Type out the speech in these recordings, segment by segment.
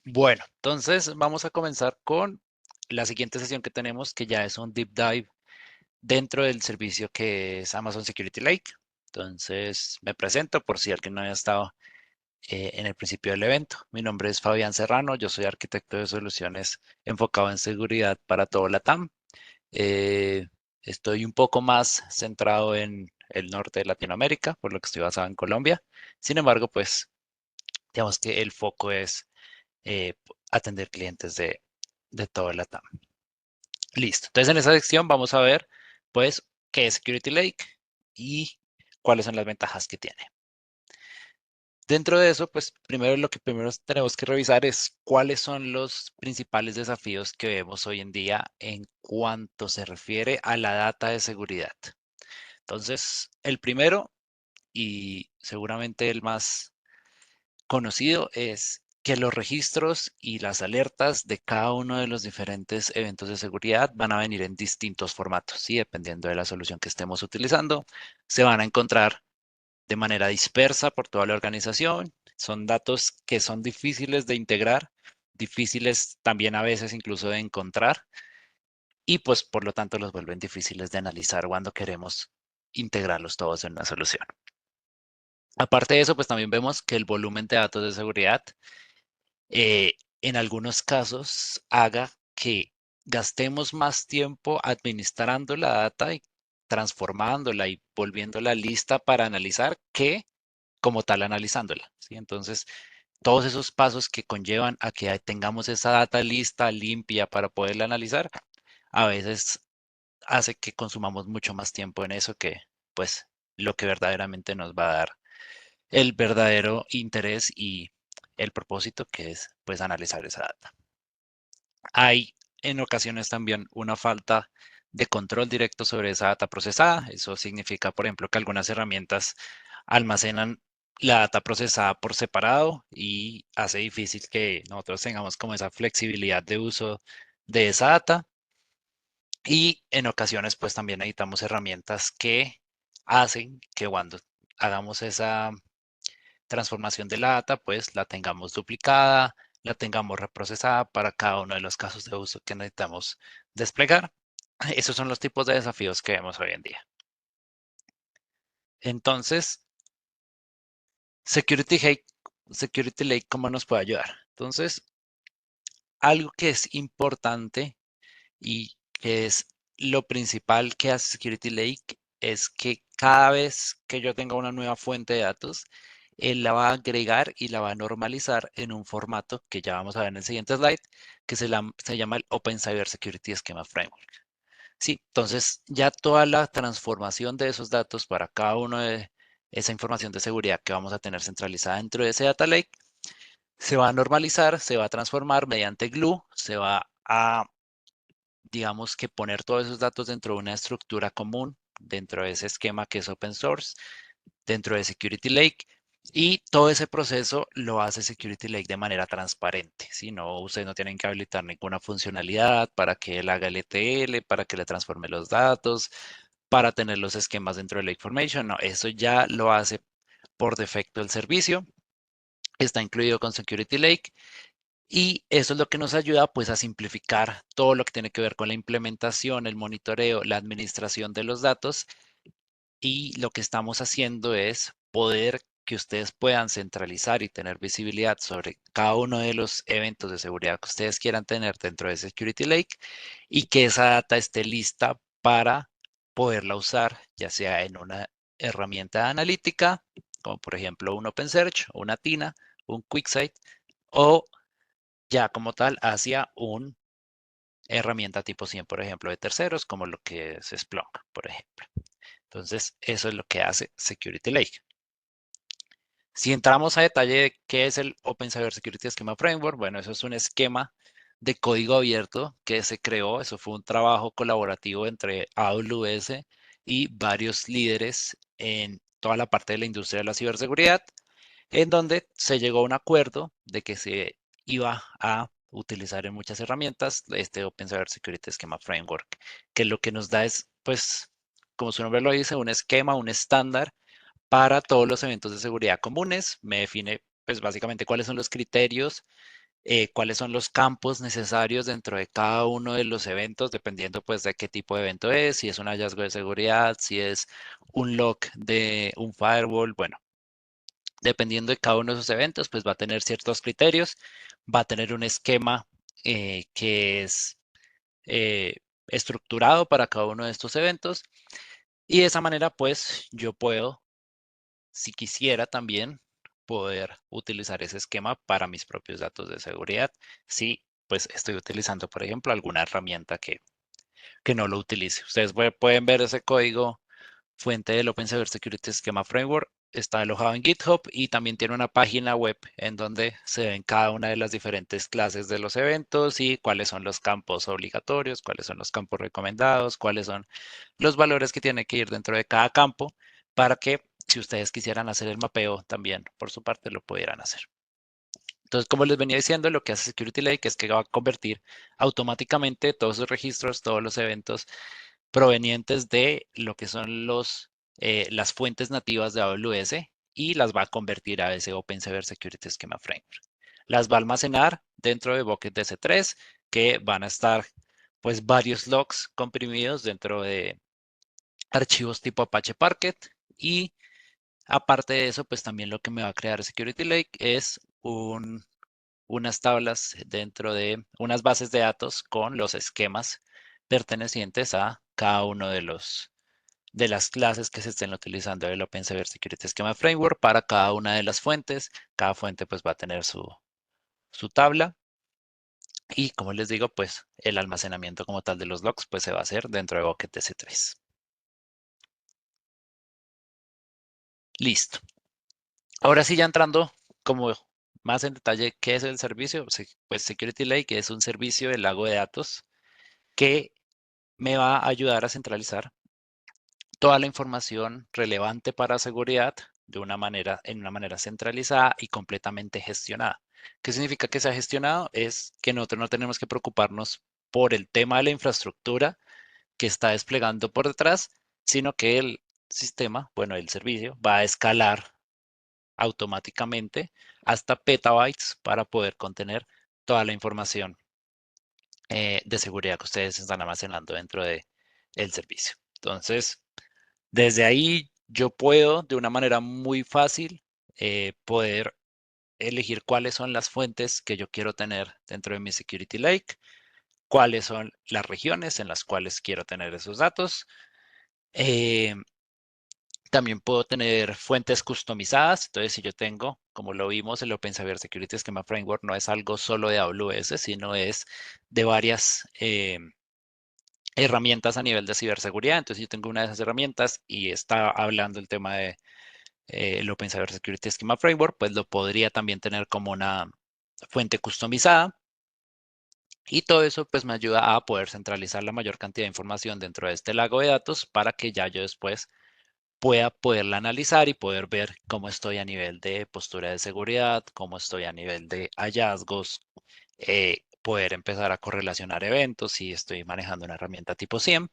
Bueno, entonces vamos a comenzar con la siguiente sesión que tenemos, que ya es un deep dive dentro del servicio que es Amazon Security Lake. Entonces me presento por si alguien no había estado en el principio del evento. Mi nombre es Fabián Serrano, yo soy arquitecto de soluciones enfocado en seguridad para todo LATAM. Eh, Estoy un poco más centrado en el norte de Latinoamérica, por lo que estoy basado en Colombia. Sin embargo, pues digamos que el foco es atender clientes de todo el LATAM. Listo. Entonces, en esa sección vamos a ver, pues, qué es Security Lake y cuáles son las ventajas que tiene. Dentro de eso, pues, primero tenemos que revisar es cuáles son los principales desafíos que vemos hoy en día en cuanto se refiere a la data de seguridad. Entonces, el primero y seguramente el más conocido es que los registros y las alertas de cada uno de los diferentes eventos de seguridad van a venir en distintos formatos, ¿sí? Dependiendo de la solución que estemos utilizando, se van a encontrar de manera dispersa por toda la organización. Son datos que son difíciles de integrar, difíciles también a veces incluso de encontrar y pues por lo tanto los vuelven difíciles de analizar cuando queremos integrarlos todos en una solución. Aparte de eso, pues también vemos que el volumen de datos de seguridad en algunos casos haga que gastemos más tiempo administrando la data y transformándola y volviéndola lista para analizar que como tal analizándola, ¿sí? Entonces, todos esos pasos que conllevan a que tengamos esa data lista, limpia para poderla analizar, a veces hace que consumamos mucho más tiempo en eso que, pues, lo que verdaderamente nos va a dar el verdadero interés y el propósito que es, pues, analizar esa data. Hay en ocasiones también una falta de control directo sobre esa data procesada. Eso significa, por ejemplo, que algunas herramientas almacenan la data procesada por separado y hace difícil que nosotros tengamos como esa flexibilidad de uso de esa data. Y en ocasiones, pues también necesitamos herramientas que hacen que cuando hagamos esa transformación de la data, pues la tengamos duplicada, la tengamos reprocesada para cada uno de los casos de uso que necesitamos desplegar. Esos son los tipos de desafíos que vemos hoy en día. Entonces, Security Lake, Security Lake, ¿cómo nos puede ayudar? Entonces, algo que es importante y que es lo principal que hace Security Lake es que cada vez que yo tenga una nueva fuente de datos, él la va a agregar y la va a normalizar en un formato que ya vamos a ver en el siguiente slide, que se llama el Open Cyber Security Schema Framework. Sí, entonces ya toda la transformación de esos datos para cada uno de esa información de seguridad que vamos a tener centralizada dentro de ese data lake se va a normalizar, se va a transformar mediante Glue, se va a digamos que poner todos esos datos dentro de una estructura común, dentro de ese esquema que es open source, dentro de Security Lake. Y todo ese proceso lo hace Security Lake de manera transparente. Si no, ustedes no tienen que habilitar ninguna funcionalidad para que él haga el ETL, para que le transforme los datos, para tener los esquemas dentro de Lake Formation. No, eso ya lo hace por defecto el servicio. Está incluido con Security Lake y eso es lo que nos ayuda pues a simplificar todo lo que tiene que ver con la implementación, el monitoreo, la administración de los datos y lo que estamos haciendo es poder que ustedes puedan centralizar y tener visibilidad sobre cada uno de los eventos de seguridad que ustedes quieran tener dentro de Security Lake y que esa data esté lista para poderla usar, ya sea en una herramienta analítica, como por ejemplo un OpenSearch, una TINA, un QuickSight, o ya como tal hacia una herramienta tipo 100, por ejemplo, de terceros, como lo que es Splunk, por ejemplo. Entonces, eso es lo que hace Security Lake. Si entramos a detalle de qué es el Open Cyber Security Schema Framework, bueno, eso es un esquema de código abierto que se creó. Eso fue un trabajo colaborativo entre AWS y varios líderes en toda la parte de la industria de la ciberseguridad, en donde se llegó a un acuerdo de que se iba a utilizar en muchas herramientas este Open Cyber Security Schema Framework, que lo que nos da es, pues, como su nombre lo dice, un esquema, un estándar para todos los eventos de seguridad comunes. Me define, pues, básicamente cuáles son los criterios cuáles son los campos necesarios dentro de cada uno de los eventos, dependiendo pues de qué tipo de evento es, si es un hallazgo de seguridad, si es un lock de un firewall, bueno, dependiendo de cada uno de esos eventos, pues va a tener ciertos criterios, va a tener un esquema que es eh, estructurado para cada uno de estos eventos y de esa manera pues yo puedo, si quisiera también, poder utilizar ese esquema para mis propios datos de seguridad si pues estoy utilizando, por ejemplo, alguna herramienta que no lo utilice. Ustedes pueden ver ese código fuente del Open Cyber Security Schema Framework. Está alojado en GitHub y también tiene una página web en donde se ven cada una de las diferentes clases de los eventos y cuáles son los campos obligatorios, cuáles son los campos recomendados, cuáles son los valores que tiene que ir dentro de cada campo para que si ustedes quisieran hacer el mapeo también por su parte lo pudieran hacer. Entonces, como les venía diciendo, lo que hace Security Lake es que va a convertir automáticamente todos sus registros, todos los eventos provenientes de lo que son las fuentes nativas de AWS y las va a convertir a ese Open Cyber Security Schema Framework. Las va a almacenar dentro de buckets de S3 que van a estar pues varios logs comprimidos dentro de archivos tipo Apache Parquet y aparte de eso pues también lo que me va a crear Security Lake es unas tablas dentro de unas bases de datos con los esquemas pertenecientes a cada uno de las clases que se estén utilizando del Open Cyber Security Schema Framework para cada una de las fuentes. Cada fuente pues va a tener su tabla y como les digo pues el almacenamiento como tal de los logs pues se va a hacer dentro de Bucket S3. Listo. Ahora sí ya entrando como más en detalle qué es el servicio, pues Security Lake es un servicio de lago de datos que me va a ayudar a centralizar toda la información relevante para seguridad en una manera centralizada y completamente gestionada. ¿Qué significa que sea gestionado? Es que nosotros no tenemos que preocuparnos por el tema de la infraestructura que está desplegando por detrás, sino que el sistema, bueno, el servicio va a escalar automáticamente hasta petabytes para poder contener toda la información de seguridad que ustedes están almacenando dentro de el servicio. Entonces, desde ahí yo puedo de una manera muy fácil poder elegir cuáles son las fuentes que yo quiero tener dentro de mi Security Lake, cuáles son las regiones en las cuales quiero tener esos datos. Eh, También puedo tener fuentes customizadas. Entonces, si yo tengo, como lo vimos, el Open Cyber Security Schema Framework no es algo solo de AWS, sino es de varias herramientas a nivel de ciberseguridad. Entonces, yo tengo una de esas herramientas y está hablando el tema de el Open Cyber Security Schema Framework, pues lo podría también tener como una fuente customizada. Y todo eso pues me ayuda a poder centralizar la mayor cantidad de información dentro de este lago de datos para que ya yo después pueda poderla analizar y poder ver cómo estoy a nivel de postura de seguridad, cómo estoy a nivel de hallazgos, poder empezar a correlacionar eventos si estoy manejando una herramienta tipo SIEM,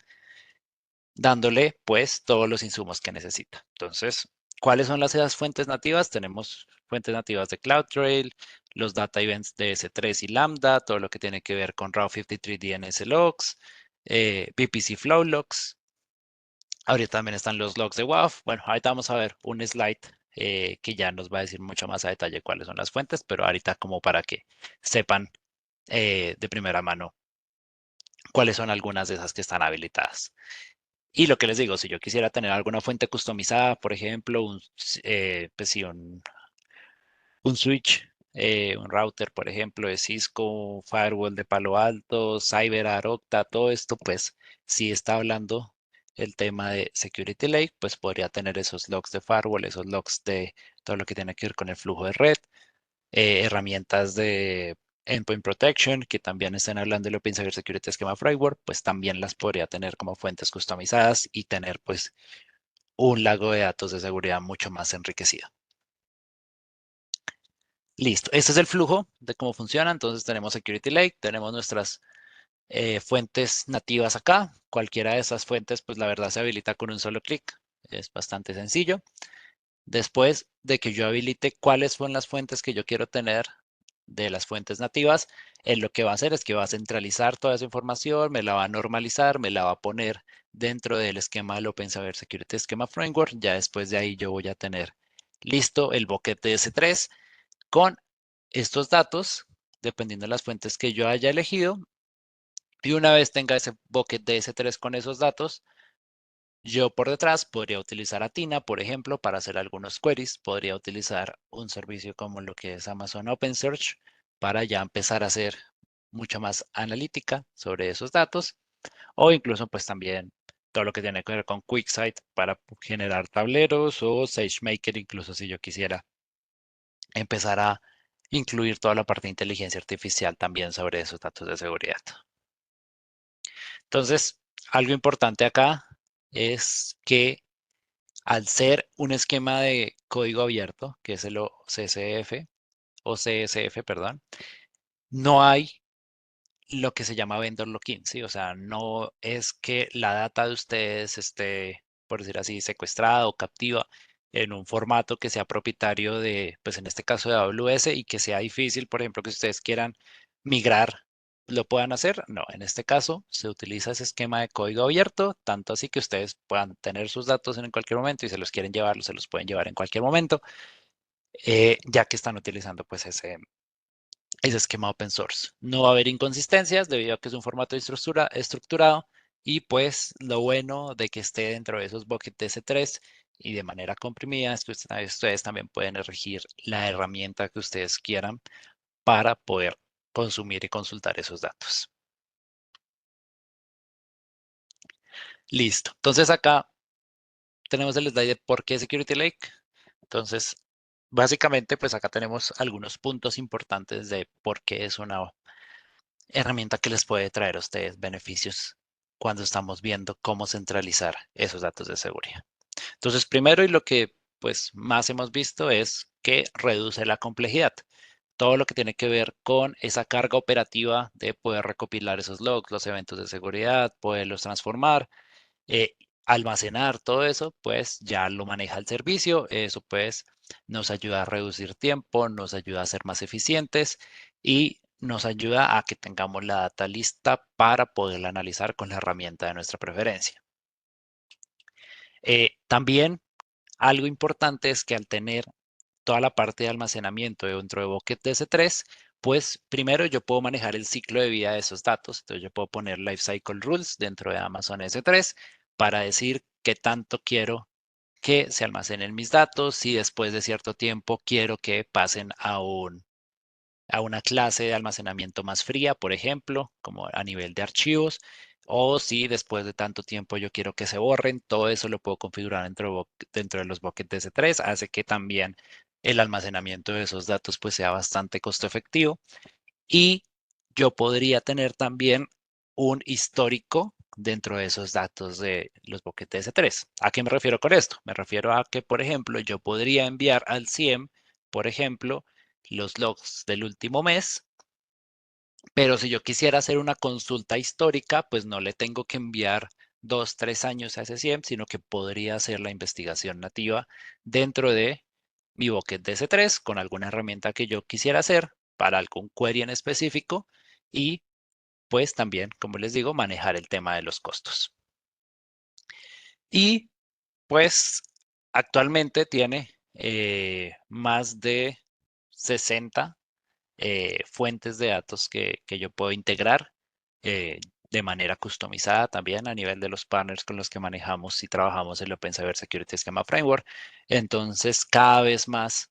dándole pues todos los insumos que necesita. Entonces, ¿cuáles son esas fuentes nativas? Tenemos fuentes nativas de CloudTrail, los data events de S3 y Lambda, todo lo que tiene que ver con Route 53 DNS logs, VPC flow logs. Ahorita también están los logs de WAF. Bueno, ahorita vamos a ver un slide que ya nos va a decir mucho más a detalle cuáles son las fuentes, pero ahorita como para que sepan de primera mano cuáles son algunas de esas que están habilitadas. Y lo que les digo, si yo quisiera tener alguna fuente customizada, por ejemplo, pues sí, un switch, un router, por ejemplo, de Cisco, firewall de Palo Alto, CyberArk, Okta, todo esto, pues si está hablando el tema de Security Lake, pues podría tener esos logs de firewall, esos logs de todo lo que tiene que ver con el flujo de red, herramientas de Endpoint Protection, que también están hablando del Open Cyber Security Schema Framework, pues también las podría tener como fuentes customizadas y tener pues un lago de datos de seguridad mucho más enriquecido. Listo, este es el flujo de cómo funciona. Entonces tenemos Security Lake, tenemos nuestras fuentes nativas acá. Cualquiera de esas fuentes, pues la verdad se habilita con un solo clic. Es bastante sencillo. Después de que yo habilite cuáles son las fuentes que yo quiero tener de las fuentes nativas, él lo que va a hacer es que va a centralizar toda esa información, me la va a normalizar, me la va a poner dentro del esquema del Open Cybersecurity Schema Framework. Ya después de ahí yo voy a tener listo el bucket de S3 con estos datos, dependiendo de las fuentes que yo haya elegido. Y una vez tenga ese bucket de S3 con esos datos, yo por detrás podría utilizar Athena, por ejemplo, para hacer algunos queries. Podría utilizar un servicio como lo que es Amazon OpenSearch para ya empezar a hacer mucha más analítica sobre esos datos. O incluso pues también todo lo que tiene que ver con QuickSight para generar tableros o SageMaker, incluso si yo quisiera empezar a incluir toda la parte de inteligencia artificial también sobre esos datos de seguridad. Entonces, algo importante acá es que al ser un esquema de código abierto, que es el OCSF, o CSF, perdón, no hay lo que se llama vendor lock-in, ¿sí? O sea, no es que la data de ustedes esté, por decir así, secuestrada o captiva en un formato que sea propietario de, pues en este caso de AWS y que sea difícil, por ejemplo, que ustedes quieran migrar, lo puedan hacer. No, en este caso se utiliza ese esquema de código abierto, tanto así que ustedes puedan tener sus datos en cualquier momento y se los quieren llevar, se los pueden llevar en cualquier momento, ya que están utilizando pues ese esquema open source. No va a haber inconsistencias debido a que es un formato estructurado y pues lo bueno de que esté dentro de esos buckets S3 y de manera comprimida es que ustedes también pueden elegir la herramienta que ustedes quieran para poder consumir y consultar esos datos. Listo. Entonces acá tenemos el slide de por qué Security Lake. Entonces, básicamente, pues acá tenemos algunos puntos importantes de por qué es una herramienta que les puede traer a ustedes beneficios cuando estamos viendo cómo centralizar esos datos de seguridad. Entonces, primero y lo que pues más hemos visto es que reduce la complejidad. Todo lo que tiene que ver con esa carga operativa de poder recopilar esos logs, los eventos de seguridad, poderlos transformar, almacenar todo eso, pues ya lo maneja el servicio. Eso pues nos ayuda a reducir tiempo, nos ayuda a ser más eficientes y nos ayuda a que tengamos la data lista para poderla analizar con la herramienta de nuestra preferencia. También algo importante es que al tener toda la parte de almacenamiento dentro de Bucket DS3, pues primero yo puedo manejar el ciclo de vida de esos datos. Entonces yo puedo poner Lifecycle Rules dentro de Amazon S3 para decir qué tanto quiero que se almacenen mis datos, si después de cierto tiempo quiero que pasen a una clase de almacenamiento más fría, por ejemplo, como a nivel de archivos, o si después de tanto tiempo yo quiero que se borren, todo eso lo puedo configurar dentro de los buckets de S3, hace que también el almacenamiento de esos datos pues sea bastante costo efectivo y yo podría tener también un histórico dentro de esos datos de los buckets de S3. ¿A qué me refiero con esto? Me refiero a que, por ejemplo, yo podría enviar al CIEM, por ejemplo, los logs del último mes, pero si yo quisiera hacer una consulta histórica, pues no le tengo que enviar 2, 3 años a ese CIEM, sino que podría hacer la investigación nativa dentro de mi bucket de S3 con alguna herramienta que yo quisiera hacer para algún query en específico y pues también, como les digo, manejar el tema de los costos. Y pues actualmente tiene más de 60 fuentes de datos que yo puedo integrar eh, de manera customizada también a nivel de los partners con los que manejamos y trabajamos el Open Cybersecurity Schema Framework. Entonces, cada vez más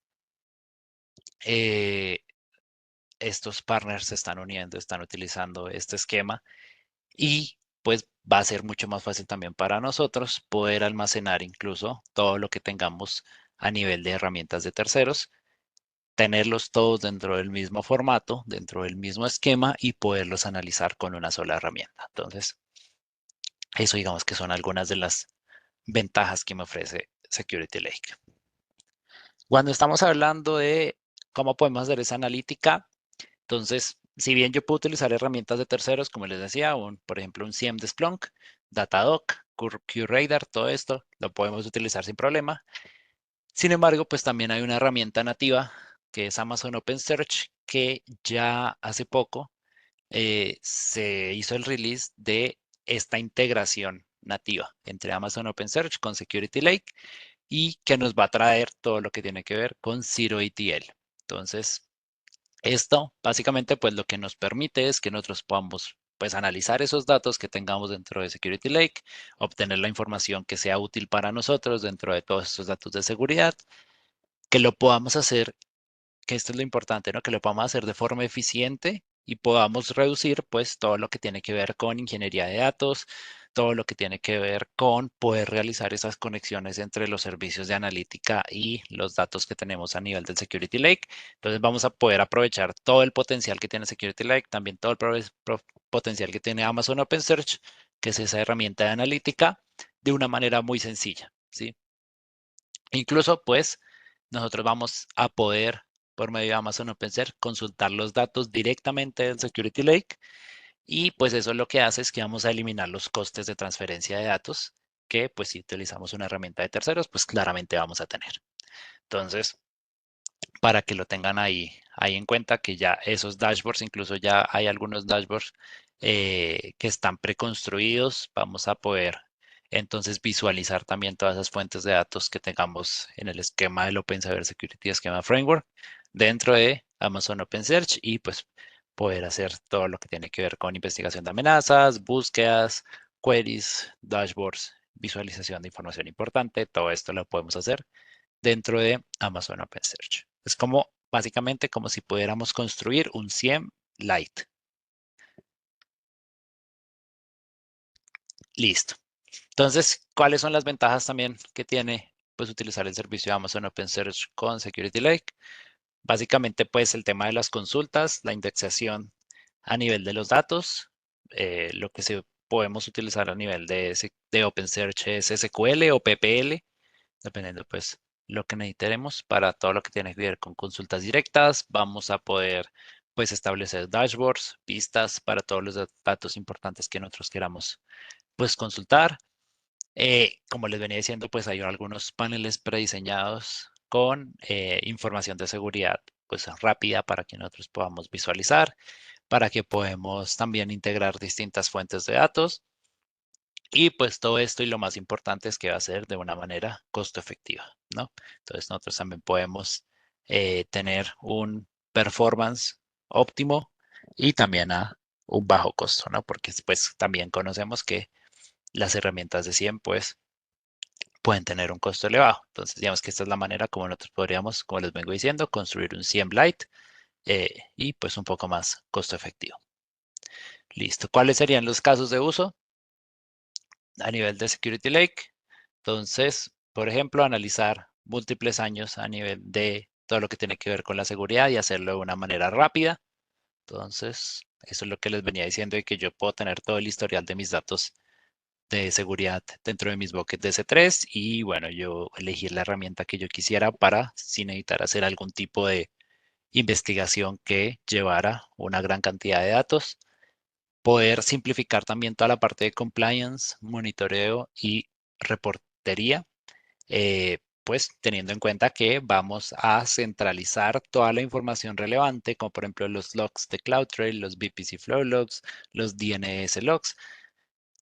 eh, estos partners se están uniendo, están utilizando este esquema y pues va a ser mucho más fácil también para nosotros poder almacenar incluso todo lo que tengamos a nivel de herramientas de terceros, tenerlos todos dentro del mismo formato, dentro del mismo esquema y poderlos analizar con una sola herramienta. Entonces, eso digamos que son algunas de las ventajas que me ofrece Security Lake. Cuando estamos hablando de cómo podemos hacer esa analítica, entonces, si bien yo puedo utilizar herramientas de terceros, como les decía, por ejemplo, un CIEM de Splunk, Datadog, QRadar, todo esto lo podemos utilizar sin problema. Sin embargo, pues también hay una herramienta nativa que es Amazon OpenSearch, que ya hace poco se hizo el release de esta integración nativa entre Amazon OpenSearch con Security Lake y que nos va a traer todo lo que tiene que ver con Zero ETL. Entonces, esto básicamente pues lo que nos permite es que nosotros podamos pues analizar esos datos que tengamos dentro de Security Lake, obtener la información que sea útil para nosotros dentro de todos estos datos de seguridad, que lo podamos hacer, que esto es lo importante, ¿no? Que lo podamos hacer de forma eficiente y podamos reducir pues todo lo que tiene que ver con ingeniería de datos, todo lo que tiene que ver con poder realizar esas conexiones entre los servicios de analítica y los datos que tenemos a nivel del Security Lake. Entonces vamos a poder aprovechar todo el potencial que tiene Security Lake, también todo el potencial que tiene Amazon OpenSearch, que es esa herramienta de analítica, de una manera muy sencilla, ¿sí? Incluso, pues, nosotros vamos a poder, por medio de Amazon OpenSearch, consultar los datos directamente del Security Lake y pues eso lo que hace es que vamos a eliminar los costes de transferencia de datos que pues si utilizamos una herramienta de terceros, pues claramente vamos a tener. Entonces, para que lo tengan ahí en cuenta que ya esos dashboards, incluso ya hay algunos dashboards que están preconstruidos, vamos a poder entonces visualizar también todas esas fuentes de datos que tengamos en el esquema del Open Cyber Security Schema Framework dentro de Amazon OpenSearch y pues poder hacer todo lo que tiene que ver con investigación de amenazas, búsquedas, queries, dashboards, visualización de información importante, todo esto lo podemos hacer dentro de Amazon OpenSearch. Es como básicamente como si pudiéramos construir un SIEM Lite. Listo. Entonces, ¿cuáles son las ventajas también que tiene pues utilizar el servicio de Amazon OpenSearch con Security Lake? Básicamente, pues el tema de las consultas, la indexación a nivel de los datos, lo que podemos utilizar a nivel de OpenSearch es SQL o PPL, dependiendo pues lo que necesitemos para todo lo que tiene que ver con consultas directas. Vamos a poder pues establecer dashboards, vistas para todos los datos importantes que nosotros queramos pues consultar. Como les venía diciendo, pues hay algunos paneles prediseñados con información de seguridad pues rápida para que nosotros podamos visualizar, para que podamos también integrar distintas fuentes de datos y pues todo esto y lo más importante es que va a ser de una manera costo efectiva, ¿no? Entonces nosotros también podemos tener un performance óptimo y también a un bajo costo, ¿no? Porque pues también conocemos que las herramientas de 100 pues pueden tener un costo elevado. Entonces digamos que esta es la manera como nosotros podríamos, como les vengo diciendo, construir un 100 Lite y pues un poco más costo efectivo. Listo. ¿Cuáles serían los casos de uso a nivel de Security Lake? Entonces, por ejemplo, analizar múltiples años a nivel de todo lo que tiene que ver con la seguridad y hacerlo de una manera rápida. Entonces, eso es lo que les venía diciendo y que yo puedo tener todo el historial de mis datos de seguridad dentro de mis buckets de S3 y bueno, yo elegir la herramienta que yo quisiera para sin necesitar hacer algún tipo de investigación que llevara una gran cantidad de datos. Poder simplificar también toda la parte de compliance, monitoreo y reportería pues teniendo en cuenta que vamos a centralizar toda la información relevante, como por ejemplo los logs de CloudTrail, los VPC Flow logs, los DNS logs.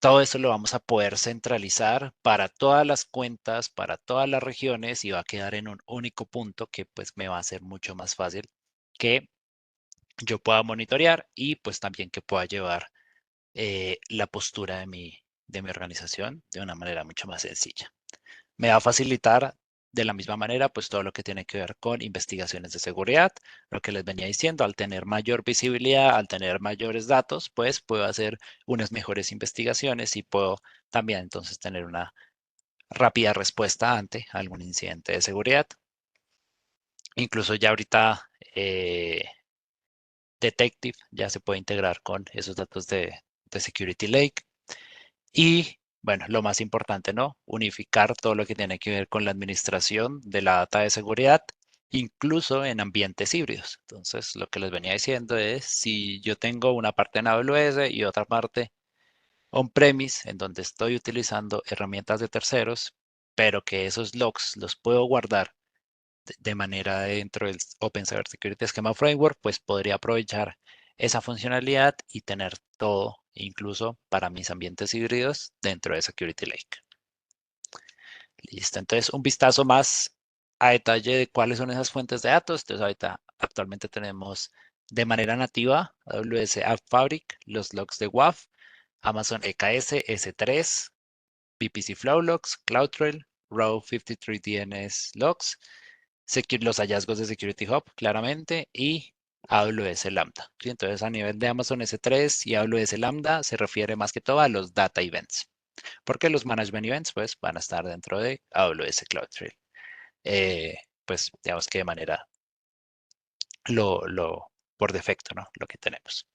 Todo eso lo vamos a poder centralizar para todas las cuentas, para todas las regiones y va a quedar en un único punto que pues me va a ser mucho más fácil que yo pueda monitorear y pues también que pueda llevar la postura de mi organización de una manera mucho más sencilla. Me va a facilitar de la misma manera, pues todo lo que tiene que ver con investigaciones de seguridad, lo que les venía diciendo, al tener mayor visibilidad, al tener mayores datos, pues puedo hacer unas mejores investigaciones y puedo también entonces tener una rápida respuesta ante algún incidente de seguridad. Incluso ya ahorita Detective ya se puede integrar con esos datos de Security Lake. Y bueno, lo más importante, ¿no? Unificar todo lo que tiene que ver con la administración de la data de seguridad, incluso en ambientes híbridos. Entonces, lo que les venía diciendo es, si yo tengo una parte en AWS y otra parte on-premise, en donde estoy utilizando herramientas de terceros, pero que esos logs los puedo guardar de manera dentro del Open Cyber Security Schema Framework, pues podría aprovechar esa funcionalidad y tener todo, incluso para mis ambientes híbridos, dentro de Security Lake. Listo, entonces un vistazo más a detalle de cuáles son esas fuentes de datos. Entonces ahorita actualmente tenemos de manera nativa AWS App Fabric, los logs de WAF, Amazon EKS, S3, VPC Flow Logs, CloudTrail, Row 53 DNS Logs, los hallazgos de Security Hub, claramente, y AWS Lambda. ¿Sí? Entonces, a nivel de Amazon S3 y AWS Lambda, se refiere más que todo a los Data Events, porque los Management Events, pues, van a estar dentro de AWS CloudTrail. Pues, digamos que de manera por defecto, ¿no? Lo que tenemos.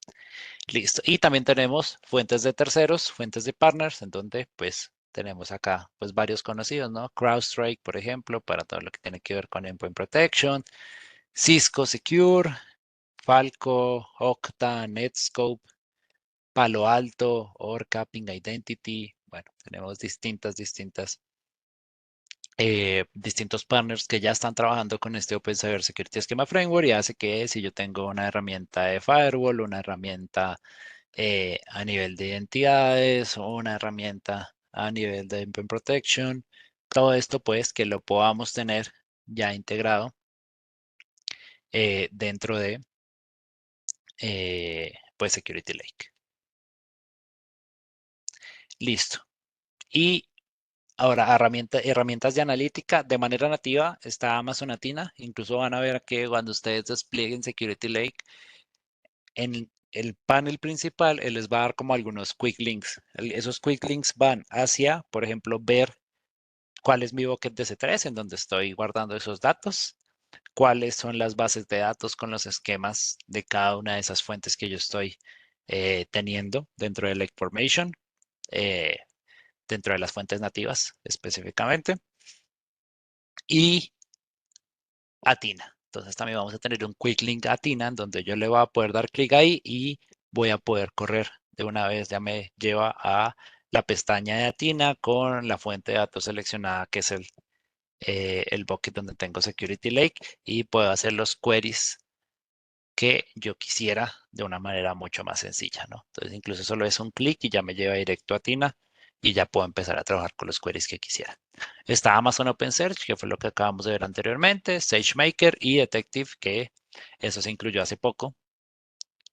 Listo. Y también tenemos fuentes de terceros, fuentes de partners, en donde pues tenemos acá pues varios conocidos, ¿no? CrowdStrike, por ejemplo, para todo lo que tiene que ver con Endpoint Protection, Cisco Secure, Falco, Okta, Netscope, Palo Alto, Orca, Ping Identity. Bueno, tenemos distintos partners que ya están trabajando con este Open Cyber Security Schema Framework y hace que si yo tengo una herramienta de firewall, una herramienta a nivel de identidades o una herramienta a nivel de Endpoint Protection. Todo esto pues que lo podamos tener ya integrado dentro de pues Security Lake. Listo. Y ahora herramientas de analítica de manera nativa está Amazon Athena. Incluso van a ver que cuando ustedes desplieguen Security Lake en el panel principal, él les va a dar como algunos quick links. Esos quick links van hacia, por ejemplo, ver cuál es mi bucket de C3 en donde estoy guardando esos datos, cuáles son las bases de datos con los esquemas de cada una de esas fuentes que yo estoy teniendo dentro de Lake Formation, eh, dentro de las fuentes nativas específicamente, y a Tina. Entonces también vamos a tener un quick link a Tina en donde yo le voy a poder dar clic ahí y voy a poder correr de una vez. Ya me lleva a la pestaña de Atina con la fuente de datos seleccionada que es el bucket donde tengo Security Lake y puedo hacer los queries que yo quisiera de una manera mucho más sencilla, ¿no? Entonces incluso solo es un clic y ya me lleva directo a Tina y ya puedo empezar a trabajar con los queries que quisiera. Está Amazon OpenSearch, que fue lo que acabamos de ver anteriormente, SageMaker y Detective, que eso se incluyó hace poco.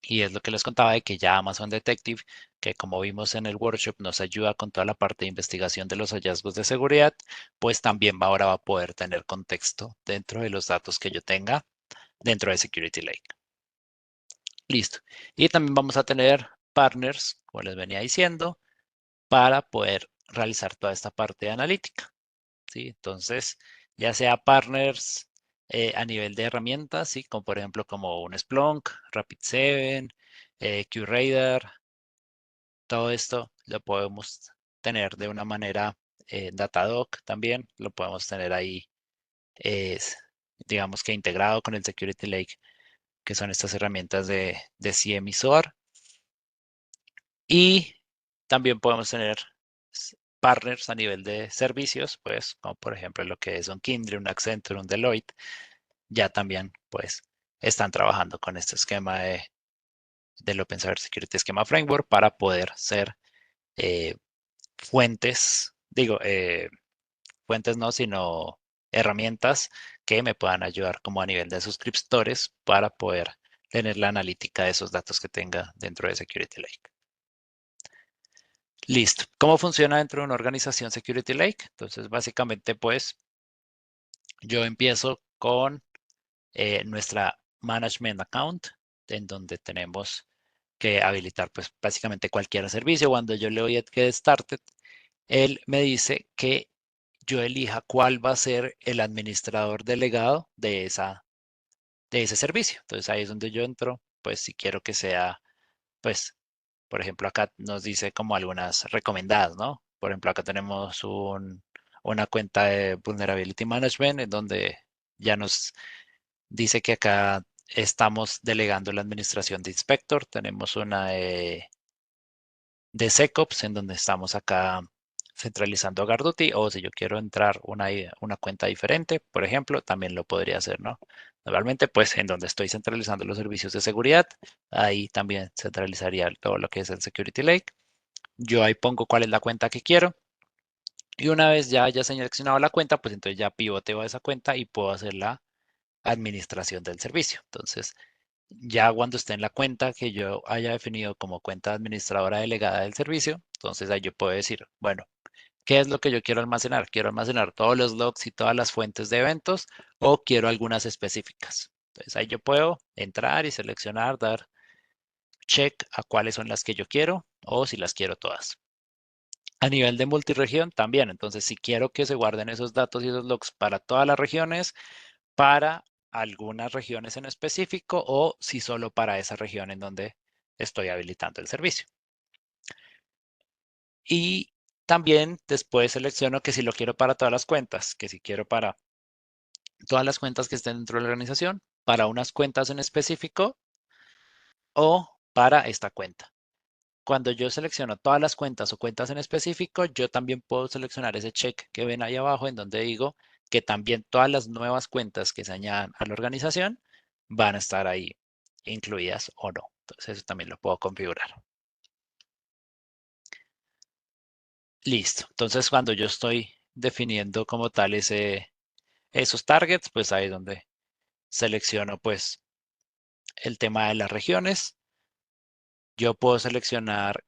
Y es lo que les contaba de que ya Amazon Detective, que como vimos en el workshop, nos ayuda con toda la parte de investigación de los hallazgos de seguridad, pues también ahora va a poder tener contexto dentro de los datos que yo tenga dentro de Security Lake. Listo. Y también vamos a tener partners, como les venía diciendo, para poder realizar toda esta parte de analítica. ¿Sí? Entonces, ya sea partners a nivel de herramientas, ¿sí? Como por ejemplo como un Splunk, Rapid7, QRadar, todo esto lo podemos tener de una manera Datadog también, lo podemos tener ahí, digamos que integrado con el Security Lake, que son estas herramientas de CIEM y SOAR. Y también podemos tener partners a nivel de servicios, pues, como por ejemplo lo que es un Kyndryl, un Accenture, un Deloitte, ya también, pues, están trabajando con este esquema del Open Cyber Security Schema Framework para poder ser eh, fuentes no, sino herramientas que me puedan ayudar como a nivel de suscriptores para poder tener la analítica de esos datos que tenga dentro de Security Lake. Listo. ¿Cómo funciona dentro de una organización Security Lake? Entonces, básicamente, pues, yo empiezo con nuestra Management Account, en donde tenemos que habilitar, pues, básicamente cualquier servicio. Cuando yo le doy a Get Started, él me dice que yo elija cuál va a ser el administrador delegado de ese servicio. Entonces, ahí es donde yo entro, pues, si quiero que sea, pues, por ejemplo, acá nos dice como algunas recomendadas, ¿no? Por ejemplo, acá tenemos una cuenta de Vulnerability Management en donde ya nos dice que acá estamos delegando la administración de Inspector. Tenemos una de SecOps en donde estamos acá centralizando Garduti, o si yo quiero entrar una cuenta diferente, por ejemplo, también lo podría hacer, ¿no? Normalmente, pues en donde estoy centralizando los servicios de seguridad, ahí también centralizaría todo lo que es el Security Lake. Yo ahí pongo cuál es la cuenta que quiero. Y una vez ya haya seleccionado la cuenta, pues entonces ya pivoteo a esa cuenta y puedo hacer la administración del servicio. Entonces, ya cuando esté en la cuenta que yo haya definido como cuenta administradora delegada del servicio, entonces ahí yo puedo decir, bueno, ¿qué es lo que yo quiero almacenar? ¿Quiero almacenar todos los logs y todas las fuentes de eventos o quiero algunas específicas? Entonces ahí yo puedo entrar y seleccionar, dar check a cuáles son las que yo quiero o si las quiero todas. A nivel de multiregión también, entonces si quiero que se guarden esos datos y esos logs para todas las regiones, para algunas regiones en específico o si solo para esa región en donde estoy habilitando el servicio. Y también después selecciono que si lo quiero para todas las cuentas, que si quiero para todas las cuentas que estén dentro de la organización, para unas cuentas en específico o para esta cuenta. Cuando yo selecciono todas las cuentas o cuentas en específico, yo también puedo seleccionar ese check que ven ahí abajo en donde digo que también todas las nuevas cuentas que se añadan a la organización van a estar ahí incluidas o no. Entonces eso también lo puedo configurar. Listo. Entonces cuando yo estoy definiendo como tal esos targets, pues ahí es donde selecciono pues el tema de las regiones. Yo puedo seleccionar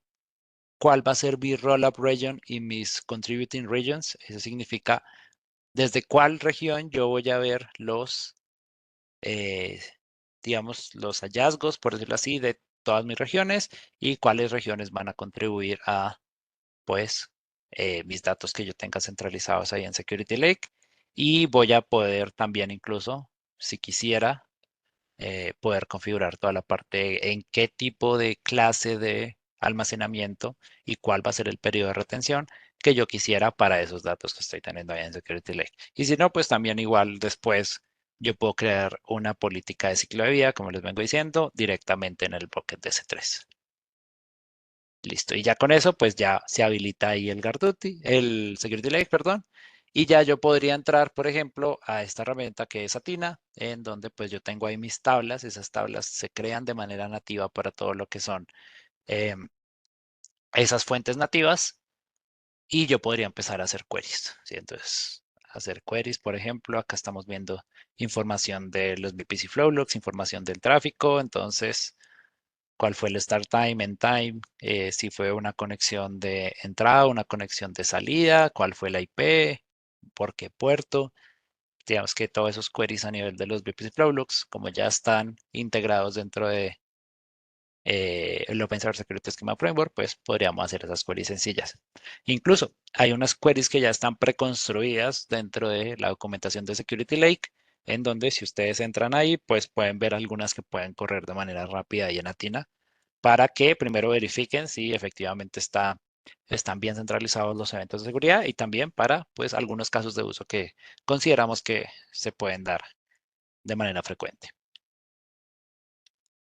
cuál va a ser mi roll-up region y mis contributing regions. Eso significa desde cuál región yo voy a ver eh, digamos, los hallazgos, por decirlo así, de todas mis regiones y cuáles regiones van a contribuir a, pues, mis datos que yo tenga centralizados ahí en Security Lake. Y voy a poder también incluso, si quisiera, poder configurar toda la parte en qué tipo de clase de almacenamiento y cuál va a ser el periodo de retención que yo quisiera para esos datos que estoy teniendo ahí en Security Lake. Y si no, pues también igual después yo puedo crear una política de ciclo de vida, como les vengo diciendo, directamente en el bucket de S3. Listo. Y ya con eso, pues ya se habilita ahí el Garduti, el Security Lake, perdón. Y ya yo podría entrar, por ejemplo, a esta herramienta que es Atina, en donde pues yo tengo ahí mis tablas. Esas tablas se crean de manera nativa para todo lo que son em, esas fuentes nativas. Y yo podría empezar a hacer queries, ¿sí? Entonces, hacer queries, por ejemplo, acá estamos viendo información de los VPC Flowlogs, información del tráfico. Entonces, cuál fue el start time, end time, si fue una conexión de entrada, una conexión de salida, cuál fue la IP, por qué puerto. Digamos que todos esos queries a nivel de los VPC Flowlogs, como ya están integrados dentro de el Open Source Security Schema Framework, pues podríamos hacer esas queries sencillas. Incluso hay unas queries que ya están preconstruidas dentro de la documentación de Security Lake, en donde si ustedes entran ahí, pues pueden ver algunas que pueden correr de manera rápida y en Atina para que primero verifiquen si efectivamente están bien centralizados los eventos de seguridad y también para pues algunos casos de uso que consideramos que se pueden dar de manera frecuente.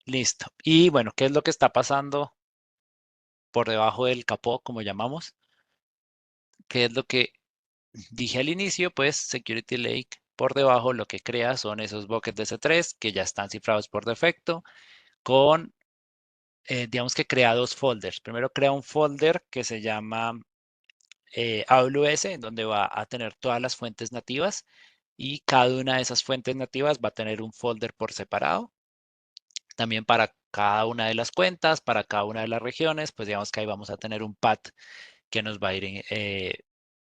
Listo. Y bueno, ¿qué es lo que está pasando por debajo del capó, como llamamos? ¿Qué es lo que dije al inicio? Pues Security Lake por debajo lo que crea son esos buckets de C3 que ya están cifrados por defecto con, digamos que crea dos folders. Primero crea un folder que se llama AWS, en donde va a tener todas las fuentes nativas y cada una de esas fuentes nativas va a tener un folder por separado. También para cada una de las cuentas, para cada una de las regiones, pues digamos que ahí vamos a tener un path que nos va a ir,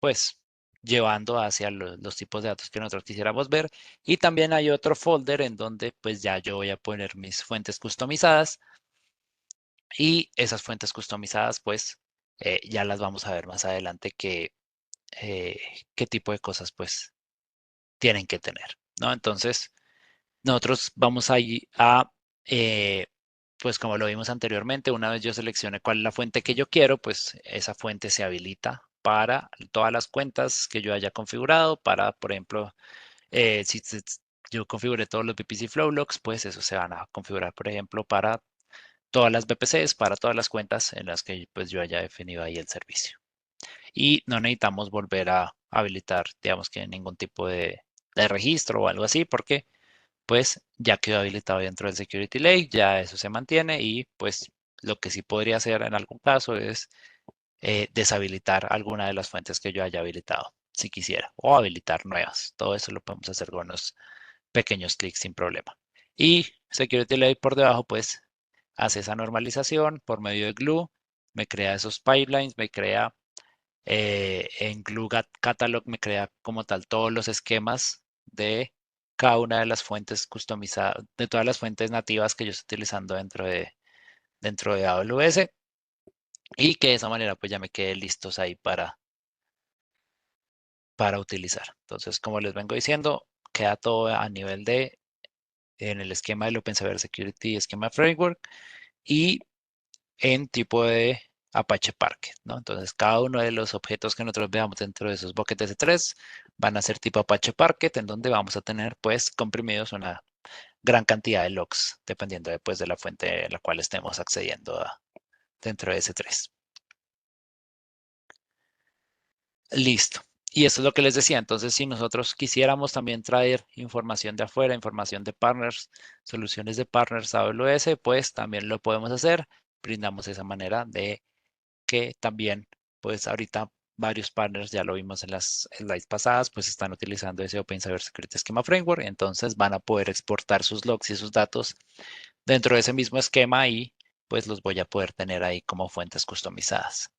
pues, llevando hacia los tipos de datos que nosotros quisiéramos ver. Y también hay otro folder en donde pues ya yo voy a poner mis fuentes customizadas y esas fuentes customizadas pues ya las vamos a ver más adelante eh, qué tipo de cosas pues tienen que tener, ¿no? Entonces, nosotros vamos ahí pues como lo vimos anteriormente, una vez yo seleccione cuál es la fuente que yo quiero, pues esa fuente se habilita para todas las cuentas que yo haya configurado, para, por ejemplo, si yo configuré todos los VPC Flow Logs, pues esos se van a configurar, por ejemplo, para todas las VPCs, para todas las cuentas en las que pues yo haya definido ahí el servicio. y no necesitamos volver a habilitar, digamos que ningún tipo de registro o algo así, porque pues ya quedó habilitado dentro del Security Lake, ya eso se mantiene y pues lo que sí podría hacer en algún caso es deshabilitar alguna de las fuentes que yo haya habilitado, si quisiera, o habilitar nuevas. Todo eso lo podemos hacer con unos pequeños clics sin problema. Y Security Lake por debajo, pues hace esa normalización por medio de Glue, me crea esos pipelines, me crea en Glue Catalog, me crea como tal todos los esquemas de cada una de las fuentes customizadas, de todas las fuentes nativas que yo estoy utilizando dentro de AWS y que de esa manera pues ya me quede listos ahí para utilizar. Entonces, como les vengo diciendo, queda todo a nivel de en el esquema del Open Cyber Security Esquema Framework y en tipo de Apache Parquet, ¿no? Entonces, cada uno de los objetos que nosotros veamos dentro de esos buckets S3 van a ser tipo Apache Parquet, en donde vamos a tener, pues, comprimidos una gran cantidad de logs, dependiendo después de la fuente a la cual estemos accediendo dentro de S3. Listo. Y eso es lo que les decía. Entonces, si nosotros quisiéramos también traer información de afuera, información de partners, soluciones de partners a AWS, pues también lo podemos hacer. Brindamos esa manera de que también, pues ahorita varios partners, ya lo vimos en las slides pasadas, pues están utilizando ese Open Cybersecurity Schema Framework. Entonces van a poder exportar sus logs y sus datos dentro de ese mismo esquema y pues los voy a poder tener ahí como fuentes customizadas.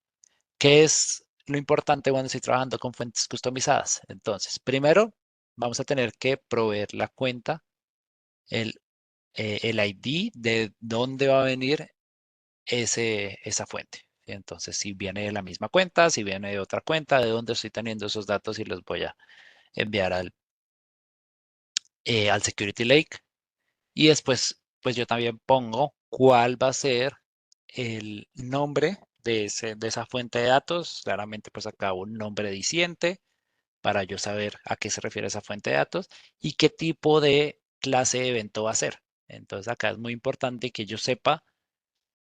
¿Qué es lo importante cuando estoy trabajando con fuentes customizadas? Entonces, primero vamos a tener que proveer la cuenta, el, el ID de dónde va a venir esa fuente. Entonces, si viene de la misma cuenta, si viene de otra cuenta, de dónde estoy teniendo esos datos y los voy a enviar al Security Lake. Y después, pues yo también pongo cuál va a ser el nombre de esa fuente de datos. Claramente, pues acá un nombre diciente para yo saber a qué se refiere esa fuente de datos y qué tipo de clase de evento va a ser. Entonces acá es muy importante que yo sepa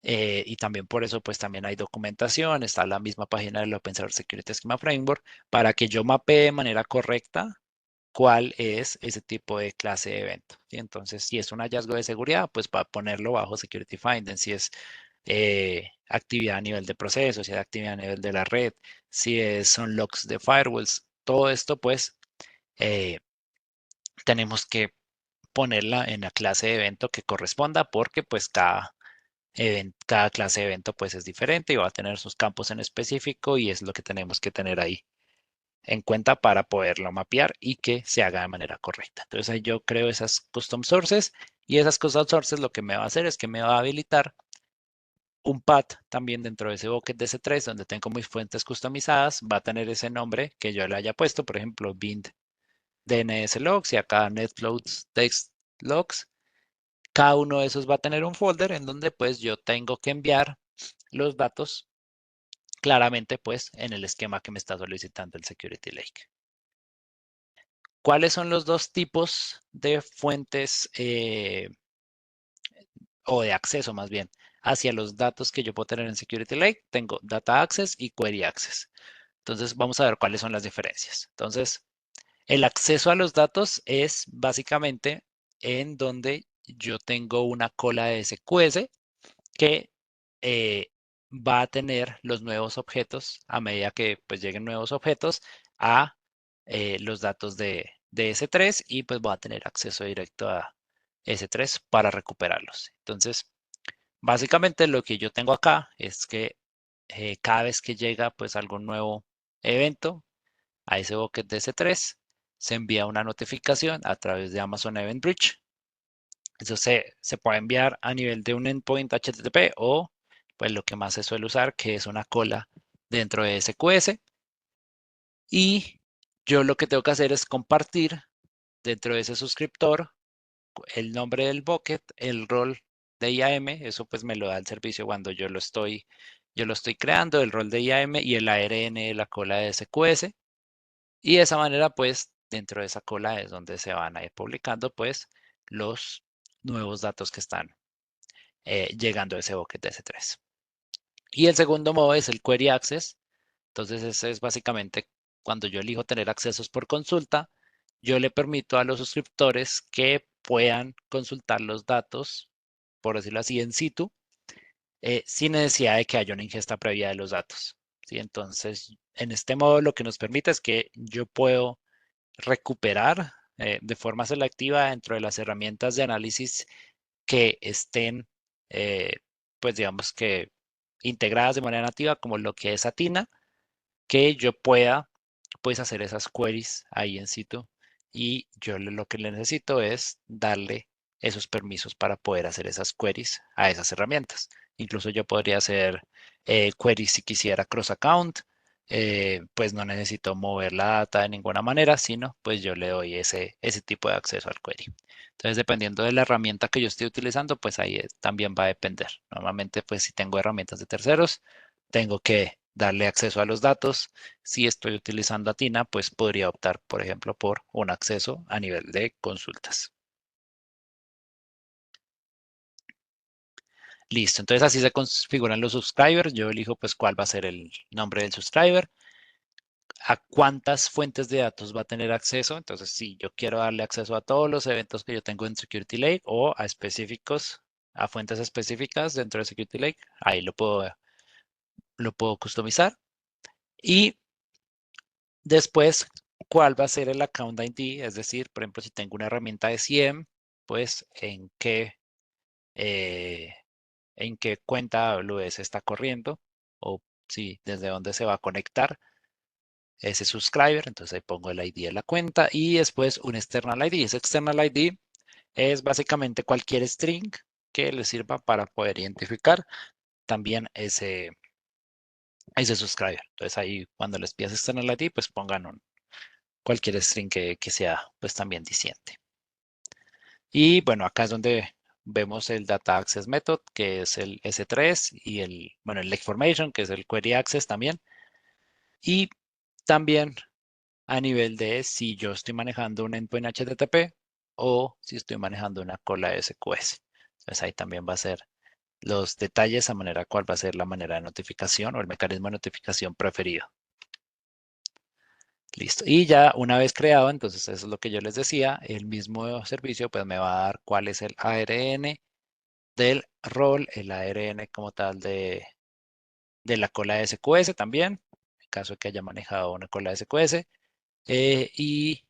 y también por eso pues también hay documentación, está la misma página del Open Source Security Schema Framework para que yo mapee de manera correcta cuál es ese tipo de clase de evento. ¿Sí? Entonces, si es un hallazgo de seguridad, pues va a ponerlo bajo Security Finding. Si es actividad a nivel de procesos, si es actividad a nivel de la red, si son logs de firewalls, todo esto pues eh, tenemos que ponerla en la clase de evento que corresponda porque pues cada clase de evento pues es diferente y va a tener sus campos en específico y es lo que tenemos que tener ahí en cuenta para poderlo mapear y que se haga de manera correcta. Entonces ahí yo creo esas custom sources y esas custom sources lo que me va a hacer es que me va a habilitar un path también dentro de ese bucket de S3 donde tengo mis fuentes customizadas, va a tener ese nombre que yo le haya puesto, por ejemplo, bind DNS logs y acá netflows text logs. Cada uno de esos va a tener un folder en donde pues yo tengo que enviar los datos claramente pues en el esquema que me está solicitando el Security Lake. ¿Cuáles son los dos tipos de fuentes o de acceso más bien hacia los datos que yo puedo tener en Security Lake? Tengo Data Access y Query Access. Entonces vamos a ver cuáles son las diferencias. Entonces, el acceso a los datos es básicamente en donde yo tengo una cola de SQS que eh, va a tener los nuevos objetos a medida que pues lleguen nuevos objetos a los datos de S3 y pues voy a tener acceso directo a S3 para recuperarlos. Entonces, básicamente lo que yo tengo acá es que cada vez que llega pues algún nuevo evento a ese bucket de S3, se envía una notificación a través de Amazon Event Bridge. Eso se puede enviar a nivel de un endpoint HTTP o pues lo que más se suele usar, que es una cola dentro de SQS. Y yo lo que tengo que hacer es compartir dentro de ese suscriptor el nombre del bucket, el rol de IAM, eso pues me lo da el servicio cuando yo lo estoy creando, el rol de IAM y el ARN de la cola de SQS. Y de esa manera, pues, dentro de esa cola es donde se van a ir publicando, pues, los nuevos datos que están llegando a ese bucket de S3. Y el segundo modo es el Query Access, Entonces, ese es básicamente cuando yo elijo tener accesos por consulta, yo le permito a los suscriptores que puedan consultar los datos, por decirlo así, en situ, sin necesidad de que haya una ingesta previa de los datos. ¿Sí? Entonces, en este modo lo que nos permite es que yo puedo recuperar de forma selectiva dentro de las herramientas de análisis que estén, eh, pues digamos que integradas de manera nativa, como lo que es Atina, que yo pueda pues hacer esas queries ahí en situ y yo lo que le necesito es darle esos permisos para poder hacer esas queries a esas herramientas. Incluso yo podría hacer queries si quisiera cross account, pues no necesito mover la data de ninguna manera, sino pues yo le doy ese tipo de acceso al query. Entonces, dependiendo de la herramienta que yo esté utilizando, pues ahí también va a depender. Normalmente, pues si tengo herramientas de terceros, tengo que darle acceso a los datos. Si estoy utilizando Atina, pues podría optar, por ejemplo, por un acceso a nivel de consultas. Listo, entonces así se configuran los subscribers. Yo elijo pues cuál va a ser el nombre del subscriber, a cuántas fuentes de datos va a tener acceso. Entonces, si yo quiero darle acceso a todos los eventos que yo tengo en Security Lake o a específicos, a fuentes específicas dentro de Security Lake, ahí lo puedo customizar. Y después, ¿cuál va a ser el account ID? Es decir, por ejemplo, si tengo una herramienta de CIEM, pues eh, en qué cuenta AWS está corriendo o si desde dónde se va a conectar ese subscriber. Entonces ahí pongo el ID de la cuenta y después un external ID. Ese external ID es básicamente cualquier string que le sirva para poder identificar también ese subscriber. Entonces ahí cuando les pidas external ID, pues pongan cualquier string que sea pues también diciente. Y bueno, acá es donde vemos el Data Access Method, que es el S3, y el Lake Formation, que es el Query Access también. Y también a nivel de si yo estoy manejando un endpoint HTTP o si estoy manejando una cola SQS. Entonces ahí también va a ser los detalles a manera cuál va a ser la manera de notificación o el mecanismo de notificación preferido. Listo. Y ya una vez creado, entonces eso es lo que yo les decía, el mismo servicio pues me va a dar cuál es el ARN del rol, el ARN como tal de la cola de SQS también, en caso de que haya manejado una cola de SQS. Y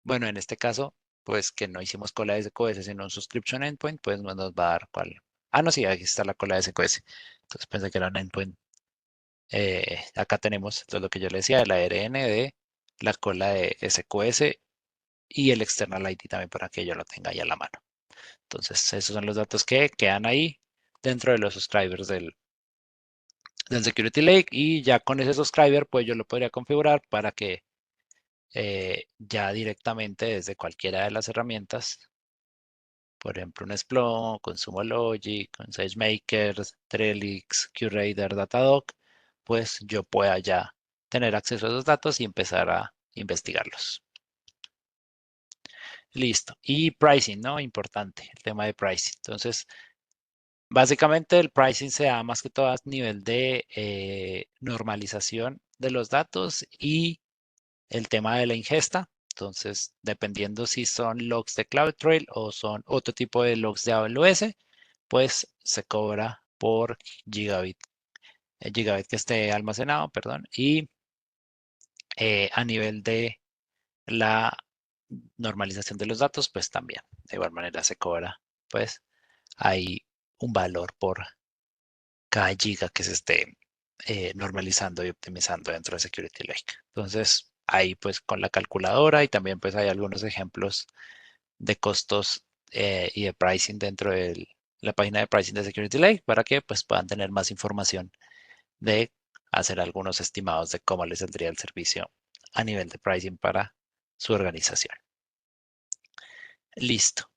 bueno, en este caso, pues que no hicimos cola de SQS, sino un subscription endpoint, pues nos va a dar cuál. Ah, no, sí, aquí está la cola de SQS. Entonces pensé que era un endpoint. Acá tenemos entonces, lo que yo le decía, el ARN de la cola de SQS y el external ID también para que yo lo tenga ahí a la mano. Entonces, esos son los datos que quedan ahí dentro de los subscribers del Security Lake y ya con ese subscriber, pues yo lo podría configurar para que ya directamente desde cualquiera de las herramientas, por ejemplo, un Splunk, Consumo Logic, un SageMaker, Trellix, QRadar, Datadog, pues yo pueda ya tener acceso a esos datos y empezar a investigarlos. Listo. Y pricing, ¿no? Importante, el tema de pricing. Entonces, básicamente el pricing se da más que todo a nivel de normalización de los datos y el tema de la ingesta. Entonces, dependiendo si son logs de CloudTrail o son otro tipo de logs de AWS, pues se cobra por gigabit, el gigabit que esté almacenado, perdón. Y a nivel de la normalización de los datos, pues también de igual manera se cobra, pues hay un valor por cada giga que se esté normalizando y optimizando dentro de Security Lake. Entonces, ahí pues con la calculadora y también pues hay algunos ejemplos de costos y de pricing dentro de la página de pricing de Security Lake para que pues puedan tener más información de hacer algunos estimados de cómo les saldría el servicio a nivel de pricing para su organización. Listo,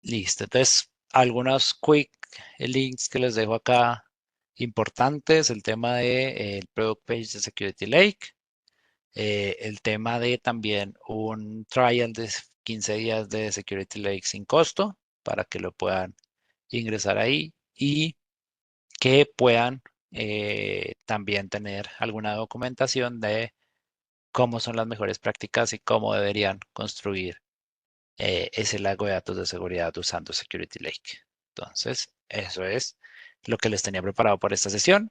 listo. Entonces, algunos quick links que les dejo acá importantes, el tema de el product page de Security Lake, el tema de también un trial de 15 días de Security Lake sin costo para que lo puedan ingresar ahí y que puedan también tener alguna documentación de cómo son las mejores prácticas y cómo deberían construir ese lago de datos de seguridad usando Security Lake. Entonces, eso es lo que les tenía preparado para esta sesión.